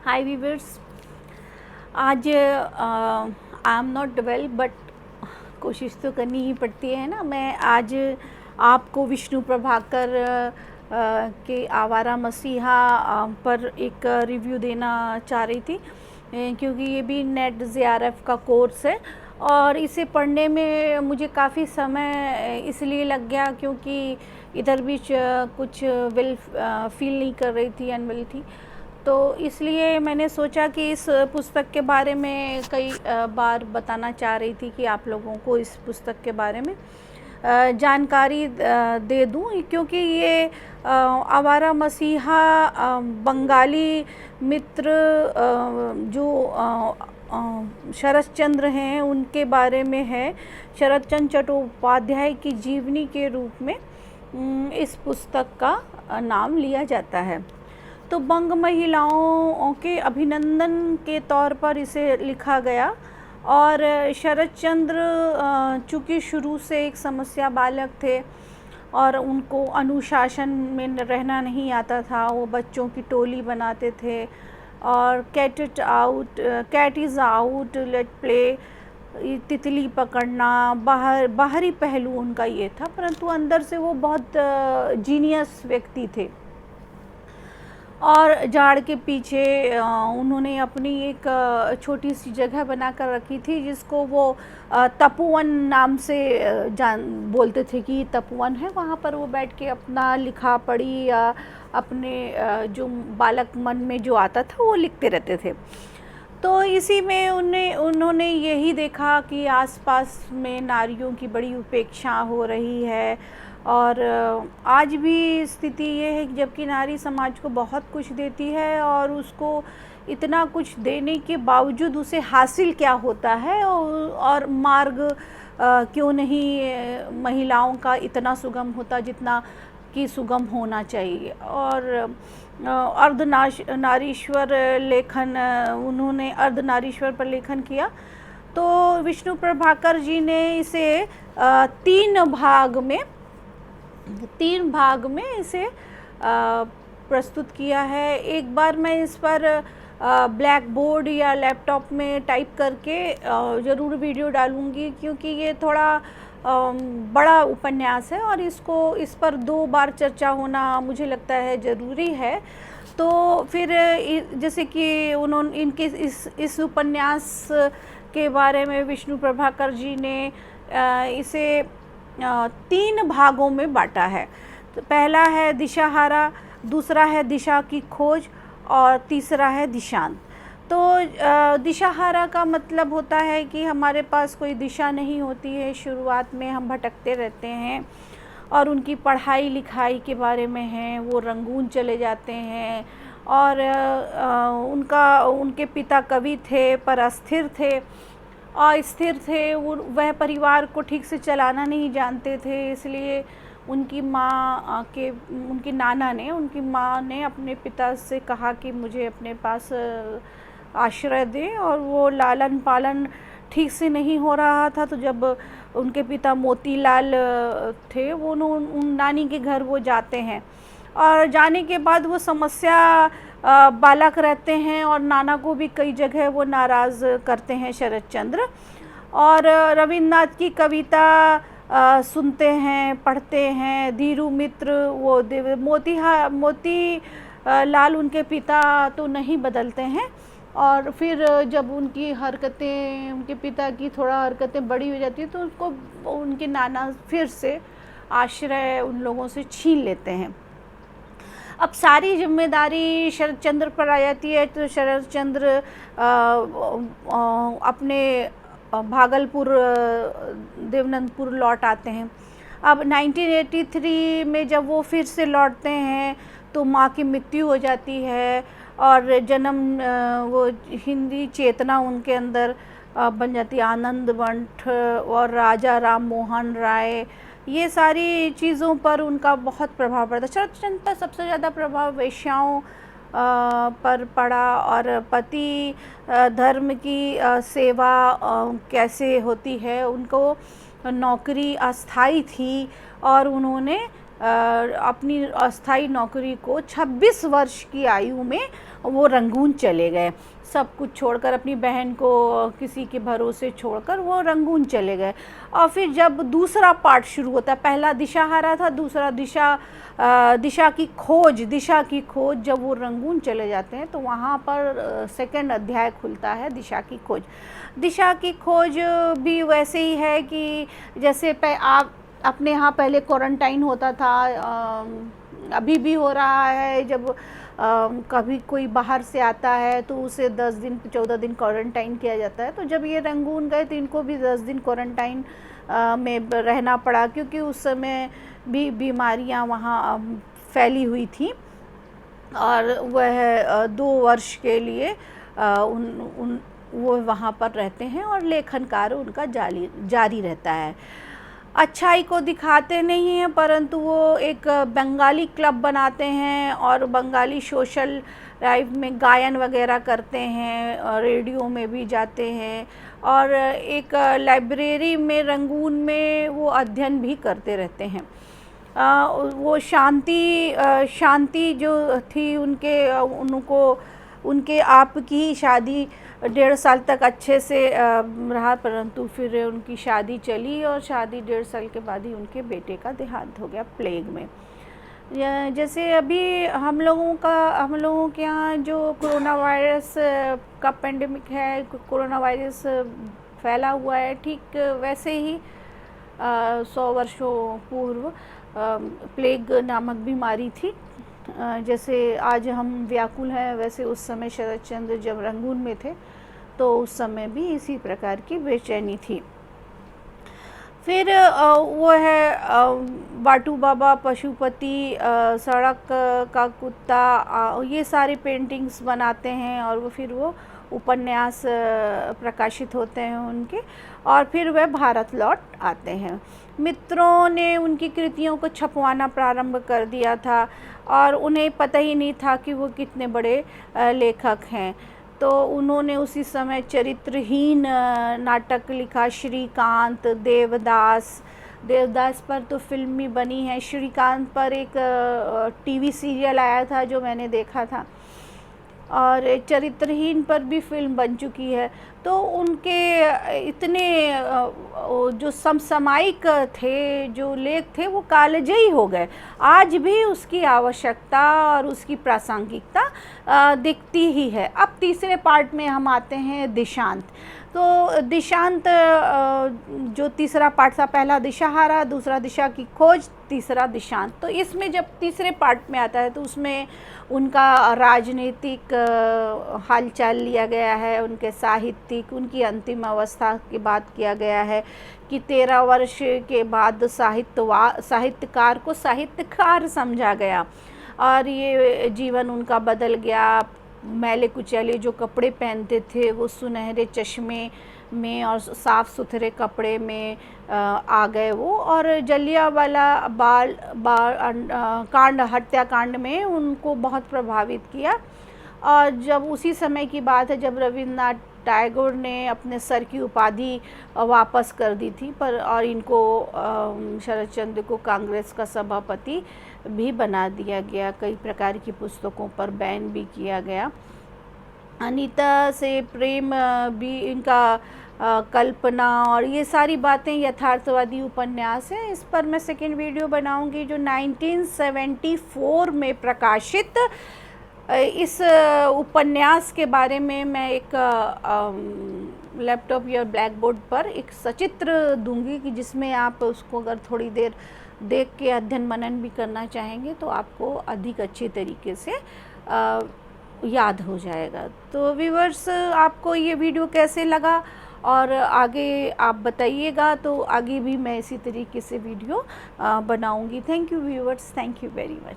हाय viewers. आज I am not well but कोशिश तो करनी ही पड़ती है ना। मैं आज आपको विष्णु प्रभाकर के आवारा मसीहा पर एक रिव्यू देना चाह रही थी, क्योंकि ये भी नेट JRF का कोर्स है और इसे पढ़ने में मुझे काफ़ी समय इसलिए लग गया क्योंकि इधर भी कुछ वेल फील नहीं कर रही थी, अनवेल थी। तो इसलिए मैंने सोचा कि इस पुस्तक के बारे में कई बार बताना चाह रही थी कि आप लोगों को इस पुस्तक के बारे में जानकारी दे दूं, क्योंकि ये आवारा मसीहा बंगाली मित्र जो शरद चंद्र हैं उनके बारे में है। शरद चंद्र चट्टोपाध्याय की जीवनी के रूप में इस पुस्तक का नाम लिया जाता है। तो बंग महिलाओं के अभिनंदन के तौर पर इसे लिखा गया और शरद चंद्र चूँकि शुरू से एक समस्या बालक थे और उनको अनुशासन में रहना नहीं आता था। वो बच्चों की टोली बनाते थे और cat is out, let play, तितली पकड़ना, बाहरी पहलू उनका ये था, परंतु अंदर से वो बहुत जीनियस व्यक्ति थे। और जाड़ के पीछे उन्होंने अपनी एक छोटी सी जगह बना कर रखी थी जिसको वो तपोवन नाम से बोलते थे कि तपोवन है। वहाँ पर वो बैठ के अपना लिखा पढ़ी या अपने जो बालक मन में जो आता था वो लिखते रहते थे। तो इसी में उन्होंने यही देखा कि आसपास में नारियों की बड़ी उपेक्षा हो रही है और आज भी स्थिति ये है कि जबकि नारी समाज को बहुत कुछ देती है और उसको इतना कुछ देने के बावजूद उसे हासिल क्या होता है और मार्ग क्यों नहीं महिलाओं का इतना सुगम होता जितना कि सुगम होना चाहिए। और अर्धनारीश्वर लेखन, उन्होंने अर्धनारीश्वर पर लेखन किया। तो विष्णु प्रभाकर जी ने इसे तीन भाग में इसे प्रस्तुत किया है। एक बार मैं इस पर ब्लैक बोर्ड या लैपटॉप में टाइप करके ज़रूर वीडियो डालूँगी, क्योंकि ये थोड़ा बड़ा उपन्यास है और इस पर 2 बार चर्चा होना मुझे लगता है ज़रूरी है। तो फिर जैसे कि उन्होंने इनके इस उपन्यास के बारे में विष्णु प्रभाकर जी ने इसे 3 भागों में बांटा है। तो पहला है दिशाहारा, दूसरा है दिशा की खोज और तीसरा है दिशांत। तो दिशाहारा का मतलब होता है कि हमारे पास कोई दिशा नहीं होती है, शुरुआत में हम भटकते रहते हैं और उनकी पढ़ाई लिखाई के बारे में है, वो रंगून चले जाते हैं और उनके पिता कवि थे पर अस्थिर थे, अस्थिर थे। वह परिवार को ठीक से चलाना नहीं जानते थे, इसलिए उनकी माँ ने अपने पिता से कहा कि मुझे अपने पास आश्रय दें, और वो लालन पालन ठीक से नहीं हो रहा था। तो जब उनके पिता मोतीलाल थे, वो उन नानी के घर वो जाते हैं और जाने के बाद वो समस्या बालक रहते हैं और नाना को भी कई जगह वो नाराज़ करते हैं शरद चंद्र। और रविन्द्रनाथ की कविता सुनते हैं, पढ़ते हैं। धीरू मित्र, वो मोती लाल उनके पिता तो नहीं बदलते हैं, और फिर जब उनके पिता की थोड़ा हरकतें बड़ी हो जाती है तो उनके नाना फिर से आश्रय उन लोगों से छीन लेते हैं। अब सारी जिम्मेदारी शरद चंद्र पर आ जाती है। तो शरद चंद्र अपने भागलपुर देवनंदपुर लौट आते हैं। अब 1983 में जब वो फिर से लौटते हैं तो माँ की मृत्यु हो जाती है और वो हिंदी चेतना उनके अंदर बन जाती है। आनंद बंठ और राजा राम मोहन राय, ये सारी चीज़ों पर उनका बहुत प्रभाव पड़ता है। शरद चंद्र पर सबसे ज़्यादा प्रभाव वेश्याओं पर पड़ा और पति धर्म की सेवा कैसे होती है। उनको नौकरी अस्थाई थी और उन्होंने अपनी अस्थाई नौकरी को 26 वर्ष की आयु में वो रंगून चले गए, सब कुछ छोड़कर, अपनी बहन को किसी के भरोसे छोड़कर वो रंगून चले गए। और फिर जब दूसरा पार्ट शुरू होता है, पहला दिशाहारा था, दूसरा दिशा की खोज, जब वो रंगून चले जाते हैं तो वहाँ पर सेकंड अध्याय खुलता है, दिशा की खोज भी वैसे ही है कि जैसे आप अपने यहाँ पहले क्वारंटाइन होता था, अभी भी हो रहा है, जब कभी कोई बाहर से आता है तो उसे 10 दिन 14 दिन क्वारंटाइन किया जाता है। तो जब ये रंगून गए तो इनको भी 10 दिन क्वारंटाइन में रहना पड़ा, क्योंकि उस समय भी बीमारियां वहाँ फैली हुई थी। और वह 2 वर्ष के लिए वो वहाँ पर रहते हैं और लेखन कार्य उनका जारी रहता है। अच्छाई को दिखाते नहीं हैं, परंतु वो एक बंगाली क्लब बनाते हैं और बंगाली सोशल लाइफ में गायन वगैरह करते हैं, और रेडियो में भी जाते हैं, और एक लाइब्रेरी में रंगून में वो अध्ययन भी करते रहते हैं। वो शांति जो थी उनके आप की शादी 1.5 साल तक अच्छे से रहा, परंतु फिर उनकी शादी चली और शादी 1.5 साल के बाद ही उनके बेटे का देहांत हो गया प्लेग में। जैसे अभी हम लोगों के यहाँ जो कोरोना वायरस का पेंडेमिक है, कोरोना वायरस फैला हुआ है, ठीक वैसे ही 100 वर्षों पूर्व प्लेग नामक बीमारी थी। जैसे आज हम व्याकुल हैं, वैसे उस समय शरद चंद्र जब रंगून में थे तो उस समय भी इसी प्रकार की बेचैनी थी। फिर वो है बाटू बाबा, पशुपति, सड़क का कुत्ता, ये सारी पेंटिंग्स बनाते हैं, और वो उपन्यास प्रकाशित होते हैं उनके, और फिर वह भारत लौट आते हैं। मित्रों ने उनकी कृतियों को छपवाना प्रारंभ कर दिया था, और उन्हें पता ही नहीं था कि वो कितने बड़े लेखक हैं। तो उन्होंने उसी समय चरित्रहीन नाटक लिखा, श्रीकांत, देवदास पर तो फिल्म भी बनी है, श्रीकांत पर एक टीवी सीरियल आया था जो मैंने देखा था, और चरित्रहीन पर भी फिल्म बन चुकी है। तो उनके इतने जो समसामयिक थे, जो लेख थे, वो कालजयी हो गए। आज भी उसकी आवश्यकता और उसकी प्रासंगिकता दिखती ही है। अब तीसरे पार्ट में हम आते हैं दिशांत। तो दिशांत जो तीसरा पार्ट था, पहला दिशाहारा, दूसरा दिशा की खोज, तीसरा दिशांत। तो इसमें जब तीसरे पार्ट में आता है तो उसमें उनका राजनीतिक हालचाल लिया गया है, उनके साहित्यिक, उनकी अंतिम अवस्था की बात किया गया है कि 13 वर्ष के बाद साहित्यकार को साहित्यकार समझा गया, और ये जीवन उनका बदल गया। मैले कुचैले जो कपड़े पहनते थे वो सुनहरे चश्मे में और साफ़ सुथरे कपड़े में आ गए वो, और जलियांवाला कांड, हत्याकांड में उनको बहुत प्रभावित किया। और जब उसी समय की बात है जब रविन्द्रनाथ टैगोर ने अपने सर की उपाधि वापस कर दी थी, और इनको शरद चंद्र को कांग्रेस का सभापति भी बना दिया गया। कई प्रकार की पुस्तकों पर बैन भी किया गया। अनीता से प्रेम भी इनका कल्पना, और ये सारी बातें यथार्थवादी उपन्यास हैं। इस पर मैं सेकेंड वीडियो बनाऊंगी, जो 1974 में प्रकाशित इस उपन्यास के बारे में मैं एक लैपटॉप या ब्लैक बोर्ड पर एक सचित्र दूंगी, कि जिसमें आप उसको अगर थोड़ी देर देख के अध्ययन मनन भी करना चाहेंगे तो आपको अधिक अच्छी तरीके से याद हो जाएगा। तो व्यूअर्स, आपको ये वीडियो कैसे लगा और आगे आप बताइएगा, तो आगे भी मैं इसी तरीके से वीडियो बनाऊंगी। Thank you viewers, thank you very much.